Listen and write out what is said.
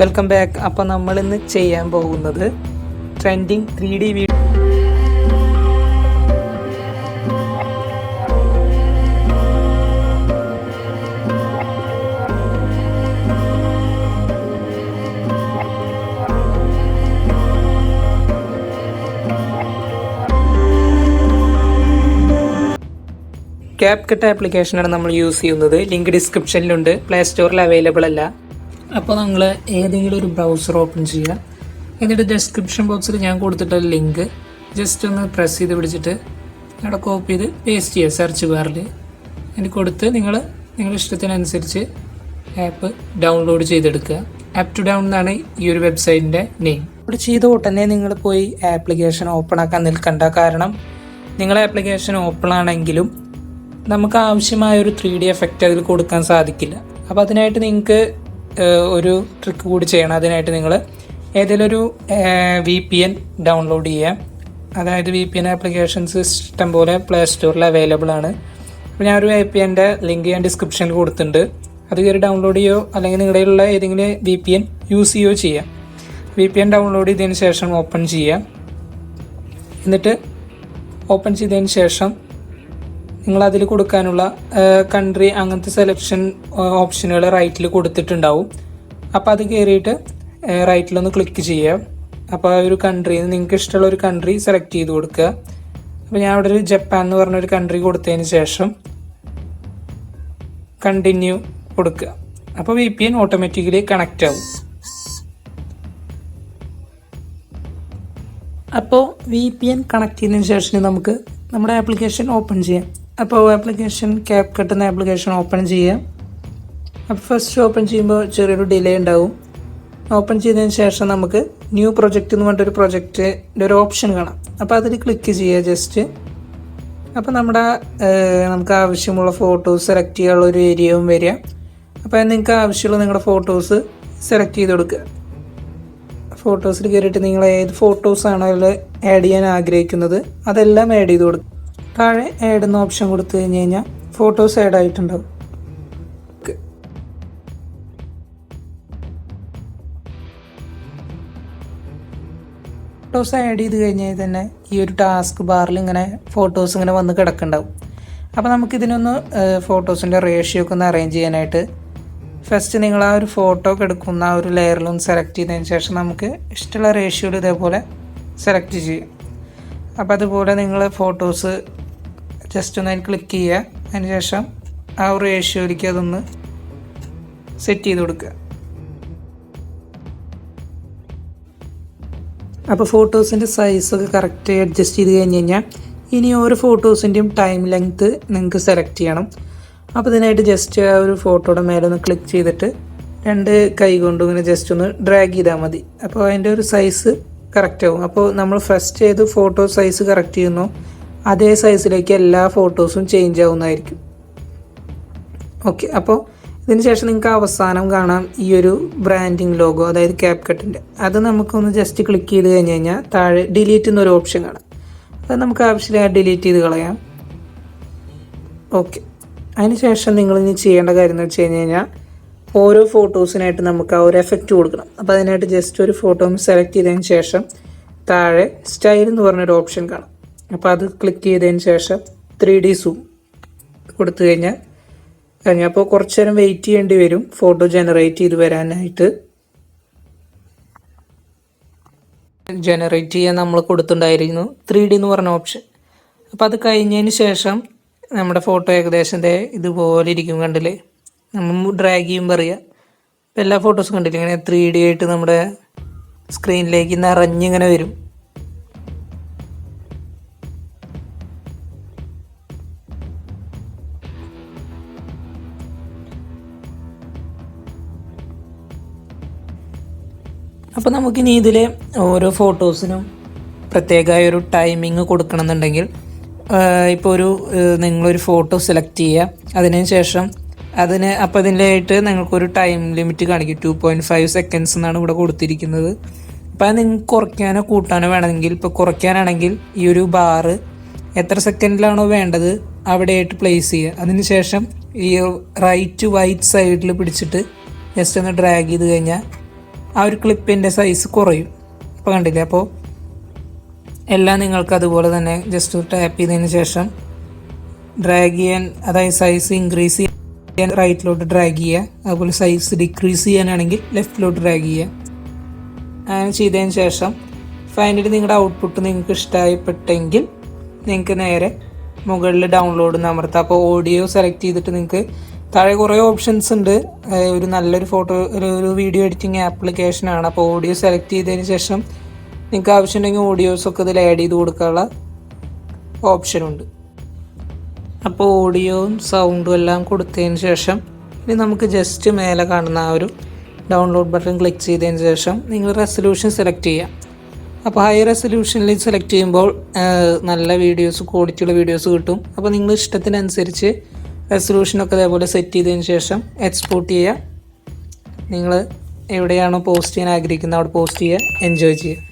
Welcome back. അപ്പോൾ നമ്മളിന്ന് ചെയ്യാൻ പോകുന്നത് ട്രെൻഡിങ് 3D വീഡിയോ. CapCut ആപ്ലിക്കേഷനാണ് നമ്മൾ യൂസ് ചെയ്യുന്നത്. ലിങ്ക് ഡിസ്ക്രിപ്ഷനിലുണ്ട്. പ്ലേ സ്റ്റോറിൽ അവൈലബിൾ അല്ല. അപ്പോൾ നിങ്ങൾ ഏതെങ്കിലും ഒരു ബ്രൗസർ ഓപ്പൺ ചെയ്യുക. എന്നിട്ട് ഡിസ്ക്രിപ്ഷൻ ബോക്സിൽ ഞാൻ കൊടുത്തിട്ടുള്ള ലിങ്ക് ജസ്റ്റ് ഒന്ന് പ്രസ് ചെയ്ത് പിടിച്ചിട്ട് അവിടെ കോപ്പി ചെയ്ത് പേസ്റ്റ് ചെയ്യുക. സെർച്ച് ബാറിൽ അതിന് കൊടുത്ത് നിങ്ങളുടെ ഇഷ്ടത്തിനനുസരിച്ച് ആപ്പ് ഡൗൺലോഡ് ചെയ്തെടുക്കുക. ആപ്പ് ടു ഡൗൺ എന്നാണ് ഈ ഒരു വെബ്സൈറ്റിൻ്റെ നെയിം. ഇവിടെ ചെയ്ത ഉടനെ നിങ്ങൾ പോയി ആപ്ലിക്കേഷൻ ഓപ്പൺ ആക്കാൻ നിൽക്കണ്ട. കാരണം നിങ്ങളെ ആപ്ലിക്കേഷൻ ഓപ്പൺ ആണെങ്കിലും നമുക്ക് ആവശ്യമായ ഒരു 3D എഫക്റ്റ് അതിൽ കൊടുക്കാൻ സാധിക്കില്ല. അപ്പോൾ അതിനായിട്ട് നിങ്ങൾക്ക് ഒരു ട്രിക്ക് കൂടി ചെയ്യണം. അതിനായിട്ട് നിങ്ങൾ ഏതെങ്കിലും ഒരു VPN ഡൗൺലോഡ് ചെയ്യുക. അതായത് VPN ആപ്ലിക്കേഷൻസ് ഇഷ്ടം പോലെ പ്ലേ സ്റ്റോറിൽ അവൈലബിൾ ആണ്. അപ്പോൾ ഞാനൊരു VPNൻ്റെ ലിങ്ക് ഞാൻ ഡിസ്ക്രിപ്ഷനിൽ കൊടുത്തിട്ടുണ്ട്. അത് കയറി ഡൗൺലോഡ് ചെയ്യുകയോ അല്ലെങ്കിൽ നിങ്ങളുടെയുള്ള ഏതെങ്കിലും VPN യൂസ് ചെയ്യുകയോ ചെയ്യാം. VPN ഡൗൺലോഡ് ചെയ്തതിന് ശേഷം ഓപ്പൺ ചെയ്യുക. എന്നിട്ട് ഓപ്പൺ ചെയ്തതിന് ശേഷം നിങ്ങളതിൽ കൊടുക്കാനുള്ള കൺട്രി അങ്ങനത്തെ സെലക്ഷൻ ഓപ്ഷനുകൾ റൈറ്റിൽ കൊടുത്തിട്ടുണ്ടാവും. അപ്പോൾ അത് കയറിയിട്ട് റൈറ്റിലൊന്ന് ക്ലിക്ക് ചെയ്യുക. അപ്പോൾ ആ ഒരു കൺട്രിയിൽ നിന്ന് നിങ്ങൾക്ക് ഇഷ്ടമുള്ള ഒരു കൺട്രി സെലക്ട് ചെയ്ത് കൊടുക്കുക. അപ്പോൾ ഞാൻ അവിടെ ഒരു ജപ്പാൻ എന്ന് പറഞ്ഞൊരു കൺട്രി കൊടുത്തതിന് ശേഷം കണ്ടിന്യൂ കൊടുക്കുക. അപ്പോൾ VPN ഓട്ടോമാറ്റിക്കലി കണക്റ്റ് ആവും. അപ്പോൾ VPN കണക്ട് ചെയ്തതിന് ശേഷം നമുക്ക് നമ്മുടെ ആപ്ലിക്കേഷൻ ഓപ്പൺ ചെയ്യാം. അപ്പോൾ ആപ്ലിക്കേഷൻ CapCut എന്ന ആപ്ലിക്കേഷൻ ഓപ്പൺ ചെയ്യാം. അപ്പോൾ ഫസ്റ്റ് ഓപ്പൺ ചെയ്യുമ്പോൾ ചെറിയൊരു ഡിലേ ഉണ്ടാവും. ഓപ്പൺ ചെയ്തതിന് ശേഷം നമുക്ക് ന്യൂ പ്രൊജക്റ്റ് എന്ന് പറഞ്ഞിട്ടൊരു പ്രൊജക്റ്റിൻ്റെ ഒരു ഓപ്ഷൻ കാണാം. അപ്പോൾ അതിൽ ക്ലിക്ക് ചെയ്യുക ജസ്റ്റ്. അപ്പോൾ നമുക്ക് ആവശ്യമുള്ള ഫോട്ടോസ് സെലക്ട് ചെയ്യാനുള്ള ഒരു ഏരിയയും വരിക. അപ്പോൾ നിങ്ങൾക്ക് ആവശ്യമുള്ള നിങ്ങളുടെ ഫോട്ടോസ് സെലക്ട് ചെയ്ത് കൊടുക്കുക. ഫോട്ടോസിൽ കയറിയിട്ട് നിങ്ങൾ ഏത് ഫോട്ടോസാണോ അതിൽ ആഡ് ചെയ്യാൻ ആഗ്രഹിക്കുന്നത് അതെല്ലാം ആഡ് ചെയ്ത് കൊടുക്കുക. താഴെ ആഡ് എന്ന ഓപ്ഷൻ കൊടുത്തു കഴിഞ്ഞ് കഴിഞ്ഞാൽ ഫോട്ടോസ് ആഡ് ആയിട്ടുണ്ടാവും. ഫോട്ടോസ് ആഡ് ചെയ്ത് കഴിഞ്ഞാൽ തന്നെ ഈ ഒരു ടാസ്ക് ബാറിൽ ഇങ്ങനെ ഫോട്ടോസ് ഇങ്ങനെ വന്ന് കിടക്കുന്നുണ്ടാവും. അപ്പോൾ നമുക്കിതിനൊന്ന് ഫോട്ടോസിൻ്റെ റേഷ്യോ ഒക്കെ ഒന്ന് അറേഞ്ച് ചെയ്യാനായിട്ട് ഫസ്റ്റ് നിങ്ങൾ ആ ഒരു ഫോട്ടോ എടുക്കുന്ന ആ ഒരു ലെയറിലൊന്ന് സെലക്ട് ചെയ്തതിന് ശേഷം നമുക്ക് ഇഷ്ടമുള്ള റേഷ്യോയിൽ ഇതേപോലെ സെലക്ട് ചെയ്യും. അപ്പോൾ അതുപോലെ നിങ്ങൾ ഫോട്ടോസ് ജസ്റ്റ് ഒന്ന് അതിൽ ക്ലിക്ക് ചെയ്യുക. അതിന് ശേഷം ആ ഒരു റേഷ്യോയിലേക്ക് അതൊന്ന് സെറ്റ് ചെയ്ത് കൊടുക്കുക. അപ്പോൾ ഫോട്ടോസിൻ്റെ സൈസൊക്കെ കറക്റ്റ് അഡ്ജസ്റ്റ് ചെയ്ത് കഴിഞ്ഞ് കഴിഞ്ഞാൽ ഇനി ഓരോ ഫോട്ടോസിൻ്റെയും ടൈം ലെങ്ത്ത് നിങ്ങൾക്ക് സെലക്ട് ചെയ്യണം. അപ്പോൾ ഇതിനായിട്ട് ജസ്റ്റ് ആ ഒരു ഫോട്ടോയുടെ മേലെ ഒന്ന് ക്ലിക്ക് ചെയ്തിട്ട് 2 കൈ കൊണ്ടും ഇങ്ങനെ ജസ്റ്റ് ഒന്ന് ഡ്രാഗ് ചെയ്താൽ മതി. അപ്പോൾ അതിൻ്റെ ഒരു സൈസ് കറക്റ്റ് ആവും. അപ്പോൾ നമ്മൾ ഫസ്റ്റ് ഏത് ഫോട്ടോ സൈസ് കറക്റ്റ് ചെയ്യുന്നോ അതേ സൈസിലേക്ക് എല്ലാ ഫോട്ടോസും ചേഞ്ച് ആവുന്നതായിരിക്കും. ഓക്കെ, അപ്പോൾ ഇതിന് ശേഷം നിങ്ങൾക്ക് അവസാനം കാണാം ഈ ഒരു ബ്രാൻഡിങ് ലോഗോ, അതായത് CapCutൻ്റെ. അത് നമുക്കൊന്ന് ജസ്റ്റ് ക്ലിക്ക് ചെയ്ത് കഴിഞ്ഞ് കഴിഞ്ഞാൽ താഴെ ഡിലീറ്റ് എന്നൊരു ഓപ്ഷൻ കാണാം. അത് നമുക്ക് ആവശ്യമില്ല ഡിലീറ്റ് ചെയ്ത് കളയാം. ഓക്കെ, അതിന് ശേഷം നിങ്ങളിനി ചെയ്യേണ്ട കാര്യം എന്ന് വെച്ച് കഴിഞ്ഞ് കഴിഞ്ഞാൽ ഓരോ ഫോട്ടോസിനായിട്ട് നമുക്ക് ആ ഒരു എഫക്റ്റ് കൊടുക്കണം. അപ്പോൾ അതിനായിട്ട് ജസ്റ്റ് ഒരു ഫോട്ടോ സെലക്ട് ചെയ്തതിന് ശേഷം താഴെ സ്റ്റൈൽ എന്ന് പറഞ്ഞൊരു ഓപ്ഷൻ കാണാം. അപ്പോൾ അത് ക്ലിക്ക് ചെയ്തതിന് ശേഷം 3D സൂം കൊടുത്തു കഴിഞ്ഞാൽ അപ്പോൾ കുറച്ച് നേരം വെയിറ്റ് ചെയ്യേണ്ടി വരും ഫോട്ടോ ജനറേറ്റ് ചെയ്ത് വരാനായിട്ട്. ജനറേറ്റ് ചെയ്യാൻ നമ്മൾ കൊടുത്തിട്ടുണ്ടായിരുന്നു 3D എന്ന് പറഞ്ഞ ഓപ്ഷൻ. അപ്പോൾ അത് കഴിഞ്ഞതിന് ശേഷം നമ്മുടെ ഫോട്ടോ ഏകദേശം ഇതുപോലെ ഇരിക്കും. കണ്ടില്ലേ, നമ്മൾ ഡ്രാഗ് ചെയ്യുമ്പോൾ അറിയാം. അപ്പോൾ എല്ലാ ഫോട്ടോസും കണ്ടില്ലേ ഇങ്ങനെ 3D ആയിട്ട് നമ്മുടെ സ്ക്രീനിലേക്ക് നിറഞ്ഞിങ്ങനെ വരും. അപ്പോൾ നമുക്കിനി ഇതിലെ ഓരോ ഫോട്ടോസിനും പ്രത്യേകമായ ഒരു ടൈമിങ് കൊടുക്കണമെന്നുണ്ടെങ്കിൽ ഇപ്പോൾ നിങ്ങളൊരു ഫോട്ടോ സെലക്ട് ചെയ്യുക. അതിന് ശേഷം അപ്പോൾ അതിൻ്റെയായിട്ട് നിങ്ങൾക്കൊരു ടൈം ലിമിറ്റ് കാണിക്കും. 2.5 സെക്കൻഡ്സ് എന്നാണ് ഇവിടെ കൊടുത്തിരിക്കുന്നത്. അപ്പോൾ അത് നിങ്ങൾക്ക് കുറയ്ക്കാനോ കൂട്ടാനോ വേണമെങ്കിൽ, ഇപ്പോൾ കുറയ്ക്കാനാണെങ്കിൽ ഈ ഒരു ബാറ് എത്ര സെക്കൻഡിലാണോ വേണ്ടത് അവിടെയായിട്ട് പ്ലേസ് ചെയ്യുക. അതിന് ശേഷം ഈ റൈറ്റ് വൈറ്റ് സൈഡിൽ പിടിച്ചിട്ട് ജസ്റ്റ് ഒന്ന് ഡ്രാഗ് ചെയ്ത് കഴിഞ്ഞാൽ ആ ഒരു ക്ലിപ്പിൻ്റെ സൈസ് കുറയും. ഇപ്പോൾ കണ്ടില്ലേ? അപ്പോൾ എല്ലാം നിങ്ങൾക്ക് അതുപോലെ തന്നെ ജസ്റ്റ് ടാപ്പ് ചെയ്തതിന് ശേഷം ഡ്രാഗ് ചെയ്യാൻ, അതായത് സൈസ് ഇൻക്രീസ് ചെയ്യാൻ റൈറ്റിലോട്ട് ഡ്രാഗ് ചെയ്യുക, അതുപോലെ സൈസ് ഡിക്രീസ് ചെയ്യാനാണെങ്കിൽ ലെഫ്റ്റിലോട്ട് ഡ്രാഗ് ചെയ്യുക. അങ്ങനെ ചെയ്തതിന് ശേഷം ഫൈനലി നിങ്ങളുടെ ഔട്ട്പുട്ട് നിങ്ങൾക്ക് ഇഷ്ടപ്പെട്ടെങ്കിൽ നിങ്ങൾക്ക് നേരെ മുകളിൽ ഡൗൺലോഡ് അമർത്താം. അപ്പോൾ ഓഡിയോ സെലക്ട് ചെയ്തിട്ട് നിങ്ങൾക്ക് താഴെ കുറേ ഓപ്ഷൻസ് ഉണ്ട്. ഒരു നല്ലൊരു ഒരു വീഡിയോ എഡിറ്റിംഗ് ആപ്ലിക്കേഷനാണ്. അപ്പോൾ ഓഡിയോ സെലക്ട് ചെയ്തതിന് ശേഷം നിങ്ങൾക്ക് ആവശ്യമുണ്ടെങ്കിൽ ഓഡിയോസൊക്കെ ഇതിൽ ആഡ് ചെയ്ത് കൊടുക്കാനുള്ള ഓപ്ഷനുണ്ട്. അപ്പോൾ ഓഡിയോയും സൗണ്ടും എല്ലാം കൊടുത്തതിന് ശേഷം ഇനി നമുക്ക് ജസ്റ്റ് മേലെ കാണുന്ന ആ ഒരു ഡൗൺലോഡ് ബട്ടൺ ക്ലിക്ക് ചെയ്തതിന് ശേഷം നിങ്ങൾ റെസൊല്യൂഷൻ സെലക്ട് ചെയ്യാം. അപ്പോൾ ഹൈ റെസൊല്യൂഷനിൽ സെലക്ട് ചെയ്യുമ്പോൾ നല്ല വീഡിയോസ്, ക്വാളിറ്റിയുള്ള വീഡിയോസ് കിട്ടും. അപ്പോൾ നിങ്ങൾ ഇഷ്ടത്തിനനുസരിച്ച് റെസൊല്യൂഷനൊക്കെ അതേപോലെ സെറ്റ് ചെയ്തതിന് ശേഷം എക്സ്പോർട്ട് ചെയ്യുക. നിങ്ങൾ എവിടെയാണോ പോസ്റ്റ് ചെയ്യാൻ ആഗ്രഹിക്കുന്നത് അവിടെ പോസ്റ്റ് ചെയ്യുക. എൻജോയ് ചെയ്യുക.